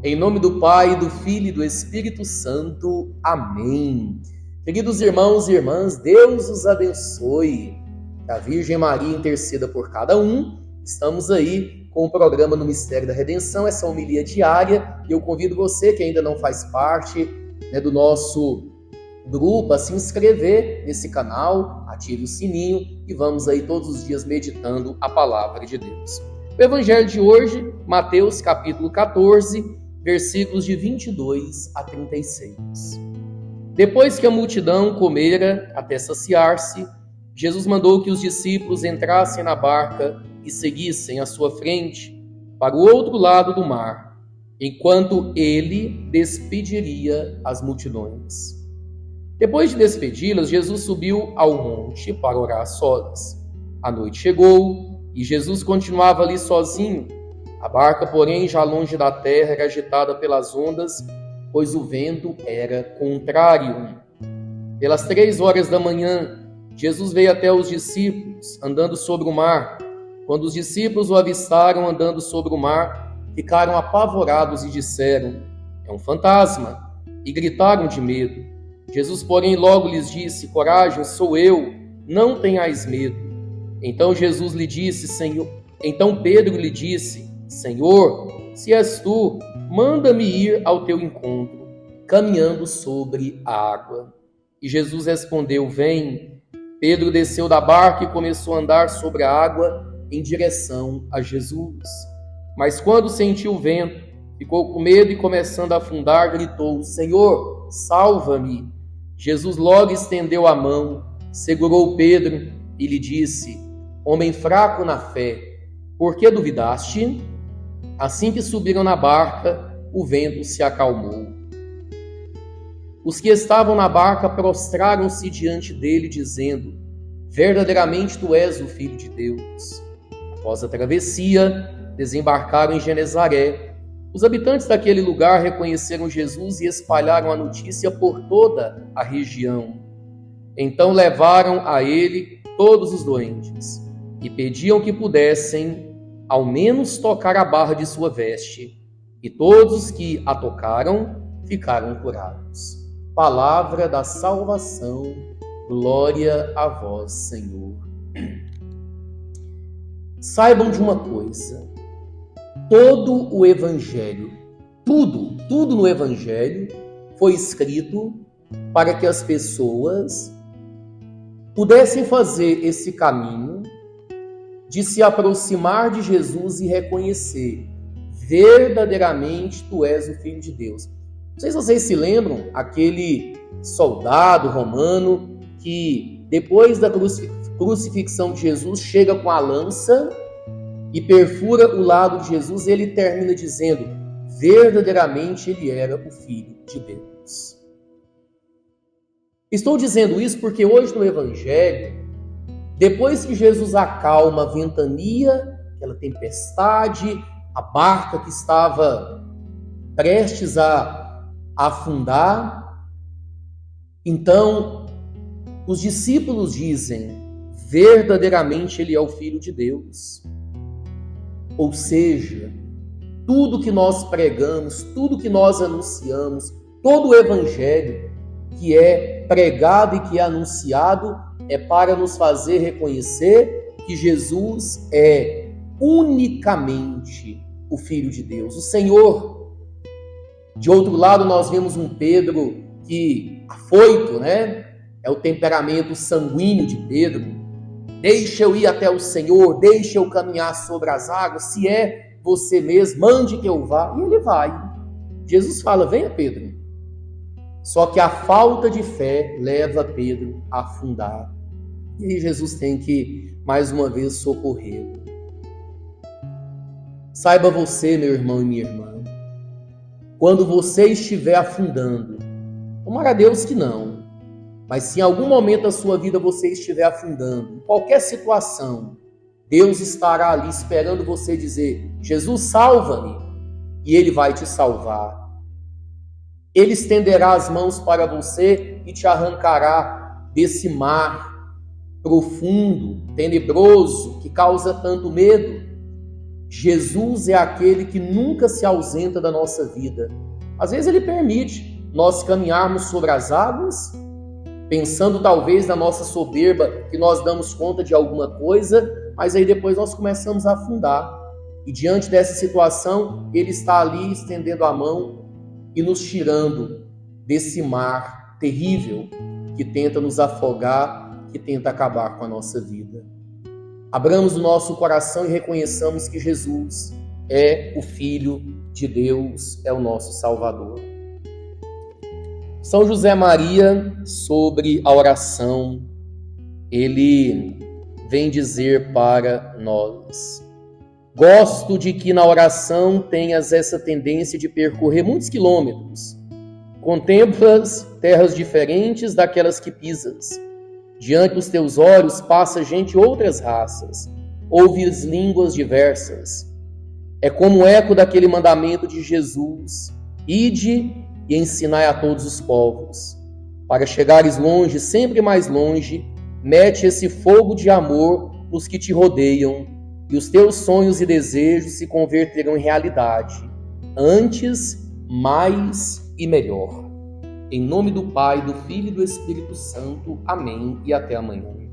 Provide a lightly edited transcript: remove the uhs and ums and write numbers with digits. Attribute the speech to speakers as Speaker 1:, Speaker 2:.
Speaker 1: Em nome do Pai, do Filho e do Espírito Santo. Amém. Queridos irmãos e irmãs, Deus os abençoe. Que a Virgem Maria interceda por cada um. Estamos aí com o programa no Mistério da Redenção, essa homilia diária. E eu convido você que ainda não faz parte do nosso grupo a se inscrever nesse canal, ative o sininho e vamos aí todos os dias meditando a palavra de Deus. O evangelho de hoje, Mateus capítulo 14, versículos de 22 a 36. Depois que a multidão comera até saciar-se, Jesus mandou que os discípulos entrassem na barca e seguissem à sua frente para o outro lado do mar, enquanto ele despediria as multidões. Depois de despedi-las, Jesus subiu ao monte para orar a solas. A noite chegou e Jesus continuava ali sozinho. A barca, porém, já longe da terra, era agitada pelas ondas, pois o vento era contrário. Pelas 3 horas da manhã, Jesus veio até os discípulos, andando sobre o mar. Quando os discípulos o avistaram andando sobre o mar, ficaram apavorados e disseram: "É um fantasma!" e gritaram de medo. Jesus, porém, logo lhes disse: "Coragem, sou eu, não tenhais medo." Então Pedro lhe disse: "Senhor, se és tu, manda-me ir ao teu encontro, caminhando sobre a água." E Jesus respondeu: "Vem." Pedro desceu da barca e começou a andar sobre a água em direção a Jesus. Mas quando sentiu o vento, ficou com medo e, começando a afundar, gritou: "Senhor, salva-me." Jesus logo estendeu a mão, segurou Pedro e lhe disse: "Homem fraco na fé, por que duvidaste?" Assim que subiram na barca, o vento se acalmou. Os que estavam na barca prostraram-se diante dele, dizendo: "Verdadeiramente tu és o Filho de Deus." Após a travessia, desembarcaram em Genezaré. Os habitantes daquele lugar reconheceram Jesus e espalharam a notícia por toda a região. Então levaram a ele todos os doentes e pediam que pudessem ao menos tocar a barra de sua veste. E todos os que a tocaram ficaram curados. Palavra da salvação, glória a vós, Senhor. Saibam de uma coisa: todo o Evangelho, tudo no Evangelho foi escrito para que as pessoas pudessem fazer esse caminho de se aproximar de Jesus e reconhecer: verdadeiramente tu és o Filho de Deus. Não sei se vocês se lembram, aquele soldado romano que depois da crucifixão de Jesus chega com a lança e perfura o lado de Jesus, e ele termina dizendo: verdadeiramente ele era o Filho de Deus. Estou dizendo isso porque hoje no Evangelho, depois que Jesus acalma a ventania, aquela tempestade, a barca que estava prestes a afundar, então os discípulos dizem: verdadeiramente ele é o Filho de Deus. Ou seja, tudo que nós pregamos, tudo que nós anunciamos, todo o Evangelho que é pregado e que é anunciado é para nos fazer reconhecer que Jesus é unicamente o Filho de Deus, o Senhor. De outro lado, nós vemos um Pedro que, afoito, é o temperamento sanguíneo de Pedro. Deixa eu ir até o Senhor, deixa eu caminhar sobre as águas, se é você mesmo, mande que eu vá. E ele vai. Jesus fala: venha, Pedro. Só que a falta de fé leva Pedro a afundar. E aí Jesus tem que, mais uma vez, socorrê-lo. Saiba você, meu irmão e minha irmã, quando você estiver afundando, tomara a Deus que não, mas se em algum momento da sua vida você estiver afundando, em qualquer situação, Deus estará ali esperando você dizer: Jesus, salva-me, e Ele vai te salvar. Ele estenderá as mãos para você e te arrancará desse mar profundo, tenebroso, que causa tanto medo. Jesus é aquele que nunca se ausenta da nossa vida. Às vezes ele permite nós caminharmos sobre as águas, pensando talvez na nossa soberba, que nós damos conta de alguma coisa, mas aí depois nós começamos a afundar. E diante dessa situação, ele está ali estendendo a mão e nos tirando desse mar terrível que tenta nos afogar, que tenta acabar com a nossa vida. Abramos o nosso coração e reconheçamos que Jesus é o Filho de Deus, é o nosso Salvador. São José Maria, sobre a oração, ele vem dizer para nós: gosto de que na oração tenhas essa tendência de percorrer muitos quilômetros. Contemplas terras diferentes daquelas que pisas. Diante dos teus olhos passa gente de outras raças. Ouves línguas diversas. É como o eco daquele mandamento de Jesus: ide e ensinai a todos os povos. Para chegares longe, sempre mais longe, mete esse fogo de amor nos que te rodeiam, e os teus sonhos e desejos se converterão em realidade, antes, mais e melhor. Em nome do Pai, do Filho e do Espírito Santo. Amém e até amanhã.